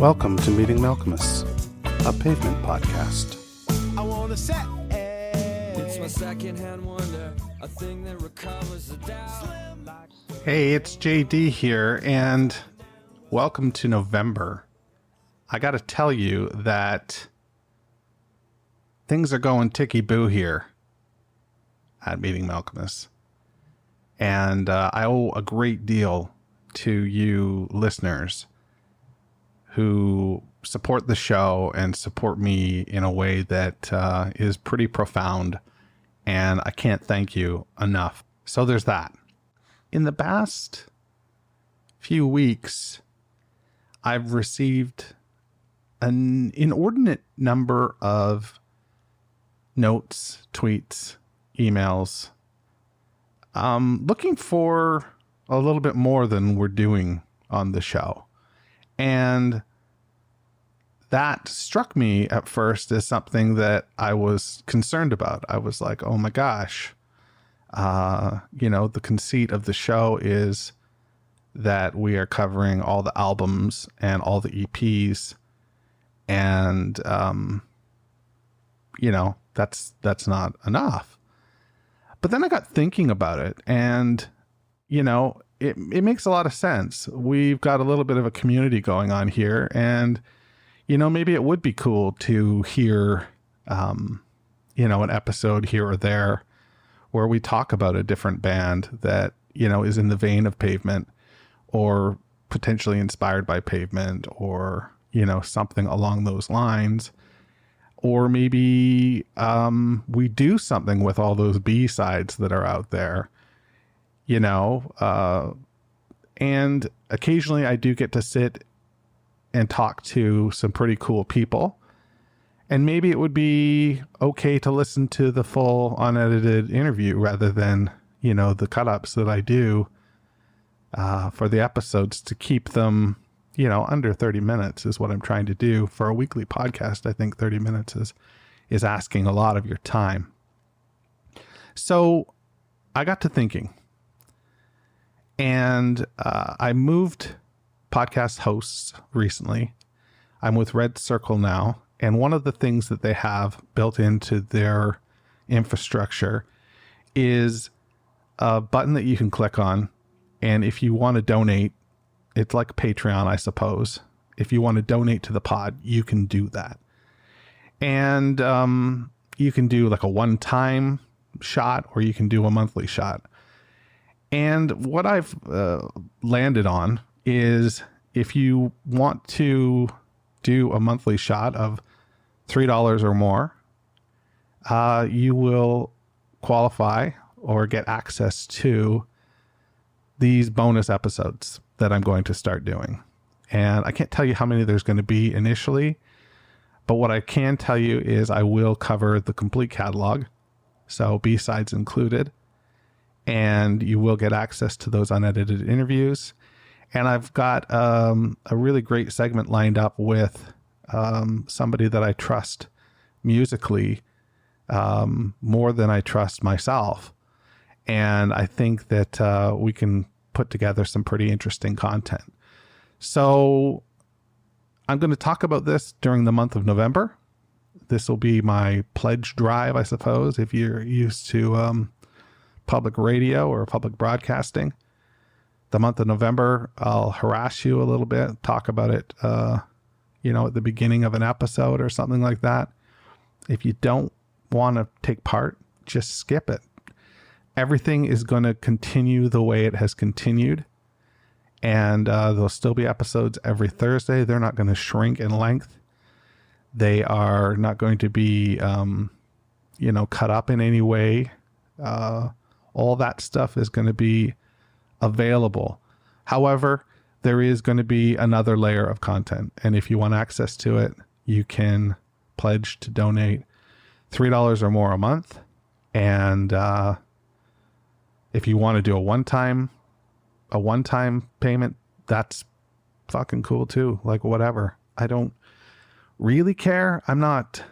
Welcome to Meeting the Alchemists, a Pavement podcast. I want to say it's my second-hand wonder, a thing that recovers the doubt. Hey, it's JD here, and welcome to November. I got to tell you that things are going ticky-boo here at Meeting the Alchemists. And I owe a great deal to you listeners who support the show and support me in a way that is pretty profound, and I can't thank you enough. So there's that. In the past few weeks, I've received an inordinate number of notes, tweets, emails, looking for a little bit more than we're doing on the show. And that struck me at first as something that I was concerned about. I was like, oh my gosh, the conceit of the show is that we are covering all the albums and all the EPs. And, that's not enough. But then I got thinking about it, and, it makes a lot of sense. We've got a little bit of a community going on here, and, maybe it would be cool to hear, an episode here or there where we talk about a different band that, is in the vein of Pavement or potentially inspired by Pavement or, something along those lines. Or maybe we do something with all those B-sides that are out there, and occasionally I do get to sit and talk to some pretty cool people. And maybe it would be okay to listen to the full unedited interview rather than, the cut-ups that I do for the episodes, to keep them, under 30 minutes is what I'm trying to do for a weekly podcast. I think 30 minutes is asking a lot of your time. So I got to thinking, and I moved podcast hosts recently. I'm with Red Circle now. And one of the things that they have built into their infrastructure is a button that you can click on. And if you want to donate, it's like Patreon, I suppose. If you want to donate to the pod, you can do that. And you can do like a one-time shot, or you can do a monthly shot. And what I've landed on is, if you want to do a monthly shot of $3 or more, you will qualify or get access to these bonus episodes that I'm going to start doing. And I can't tell you how many there's going to be initially, but what I can tell you is I will cover the complete catalog, so B-sides included, and you will get access to those unedited interviews. And I've got a really great segment lined up with somebody that I trust musically more than I trust myself. And I think that we can put together some pretty interesting content. So I'm going to talk about this during the month of November. This will be my pledge drive, I suppose, if you're used to public radio or public broadcasting. The month of November, I'll harass you a little bit, talk about it, at the beginning of an episode or something like that. If you don't want to take part, just skip it. Everything is going to continue the way it has continued. And there'll still be episodes every Thursday. They're not going to shrink in length. They are not going to be, cut up in any way. All that stuff is going to be available. However, there is going to be another layer of content. And if you want access to it, you can pledge to donate $3 or more a month. And if you want to do a one-time payment, that's fucking cool too. Like, whatever. I don't really care. I'm not,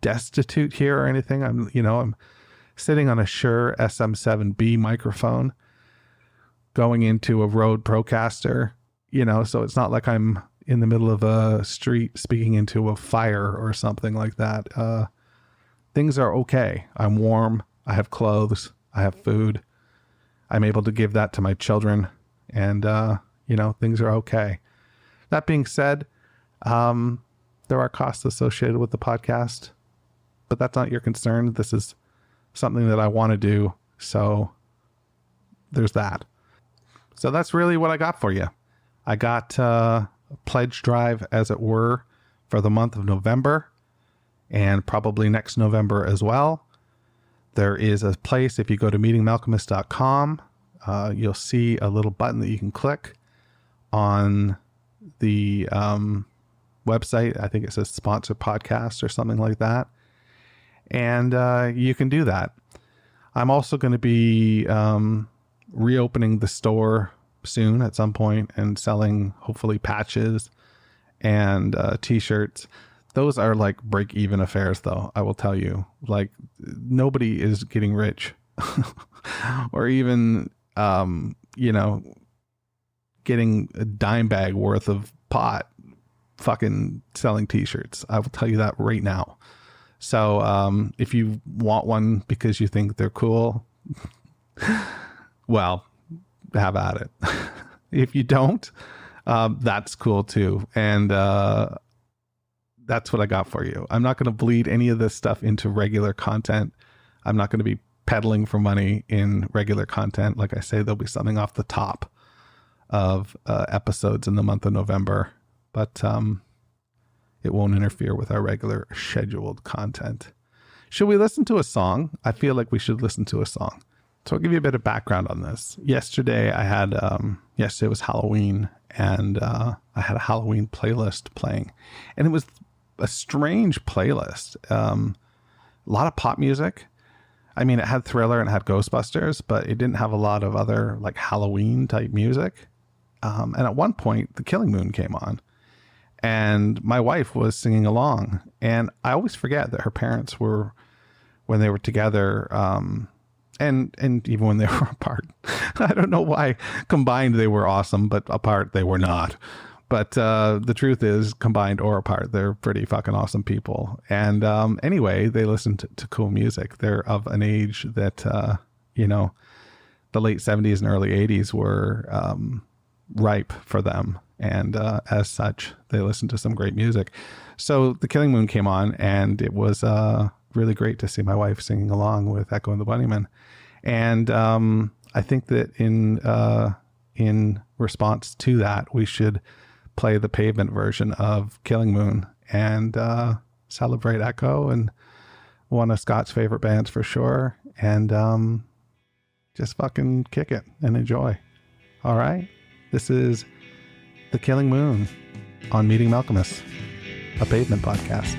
destitute here or anything. I'm sitting on a Shure SM7B microphone, going into a Rode Procaster, so it's not like I'm in the middle of a street speaking into a fire or something like that. Things are okay. I'm warm. I have clothes. I have food. I'm able to give that to my children, and, things are okay. That being said, there are costs associated with the podcast, but that's not your concern. This is something that I want to do. So there's that. So that's really what I got for you. I got a pledge drive, as it were, for the month of November, and probably next November as well. There is a place, if you go to meetingmalcolmist.com, you'll see a little button that you can click on the website. I think it says sponsor podcast or something like that. And you can do that. I'm also going to be reopening the store soon at some point and selling, hopefully, patches and t-shirts. Those are like break-even affairs, though, I will tell you. Like, nobody is getting rich or even, getting a dime bag worth of pot fucking selling t-shirts. I will tell you that right now. So if you want one because you think they're cool, well, have at it. If you don't, that's cool too. And that's what I got for you. I'm not going to bleed any of this stuff into regular content. I'm not going to be peddling for money in regular content. Like I say, there'll be something off the top of episodes in the month of November, but it won't interfere with our regular scheduled content. Should we listen to a song? I feel like we should listen to a song. So I'll give you a bit of background on this. Yesterday I had, yesterday was Halloween, and I had a Halloween playlist playing, and it was a strange playlist. A lot of pop music. I mean, it had Thriller and it had Ghostbusters, but it didn't have a lot of other like Halloween type music. And at one point the Killing Moon came on, and my wife was singing along, and I always forget that her parents were, when they were together, and even when they were apart. I don't know why combined they were awesome, but apart they were not. But the truth is, combined or apart, they're pretty fucking awesome people. And anyway, they listen to cool music. They're of an age that, the late 70s and early 80s were ripe for them. And as such, they listened to some great music. So the Killing Moon came on, and it was really great to see my wife singing along with Echo and the Bunnymen. And I think that in response to that, we should play the Pavement version of Killing Moon and celebrate Echo, and one of Scott's favorite bands for sure, and just fucking kick it and enjoy. All right, this is The Killing Moon on Meeting Malcolmus, a Pavement podcast.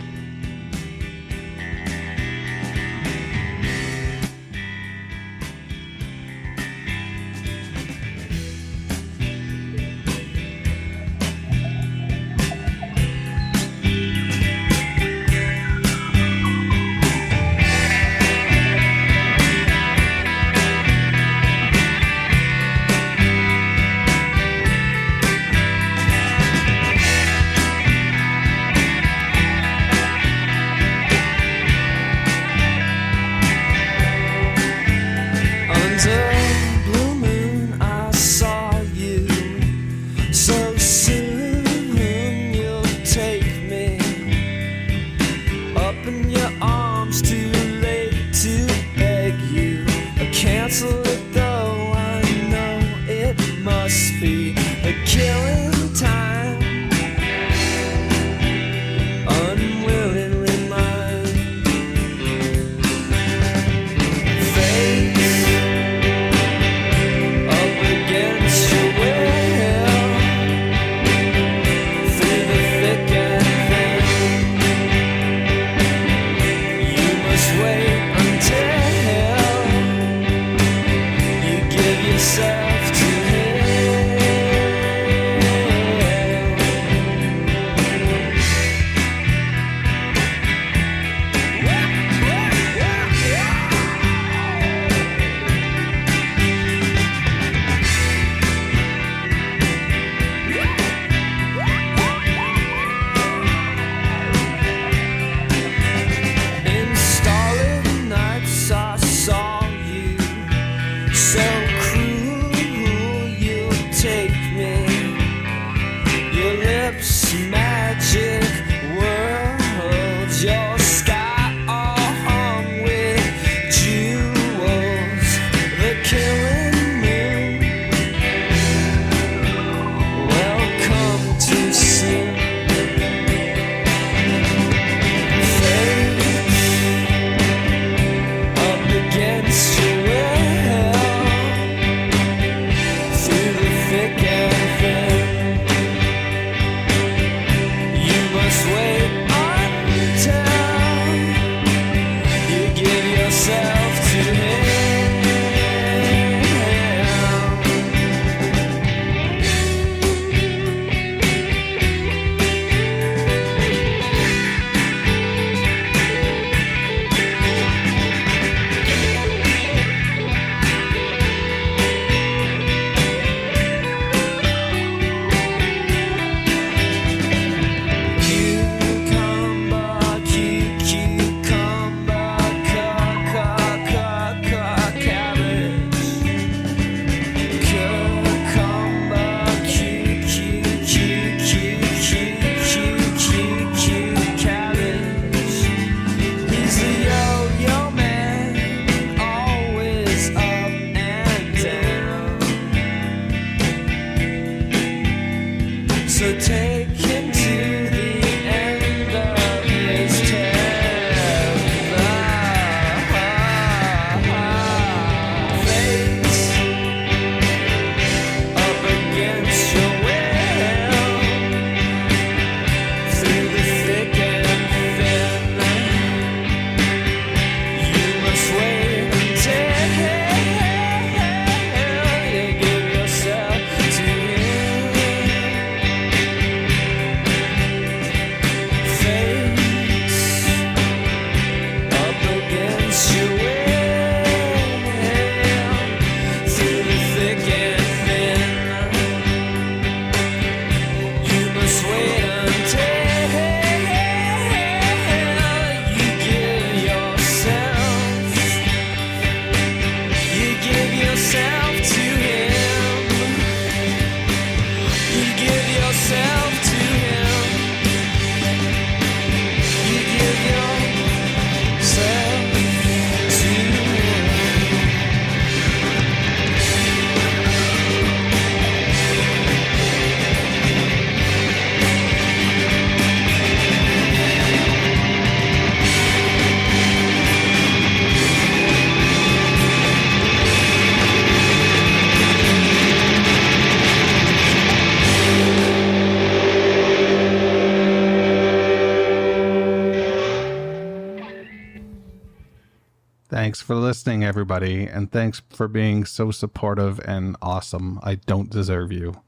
Thanks for listening, everybody, and thanks for being so supportive and awesome. I don't deserve you.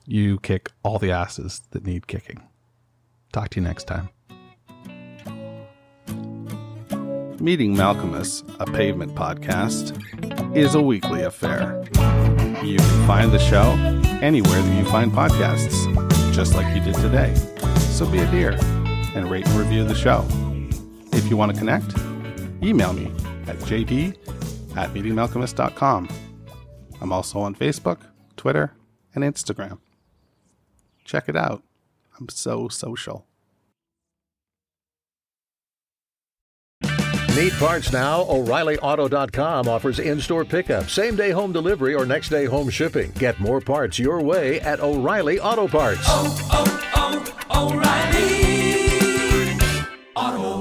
You kick all the asses that need kicking. Talk to you next time. Meeting Malcolmus, a Pavement podcast, is a weekly affair. You can find the show anywhere that you find podcasts, just like you did today. So be a dear and rate and review the show. If you want to connect, email me at jd@meetingmalcolmus.com. I'm also on Facebook, Twitter, and Instagram. Check it out. I'm so social. Need parts now? O'ReillyAuto.com offers in-store pickup, same-day home delivery, or next-day home shipping. Get more parts your way at O'Reilly Auto Parts. O'Reilly Auto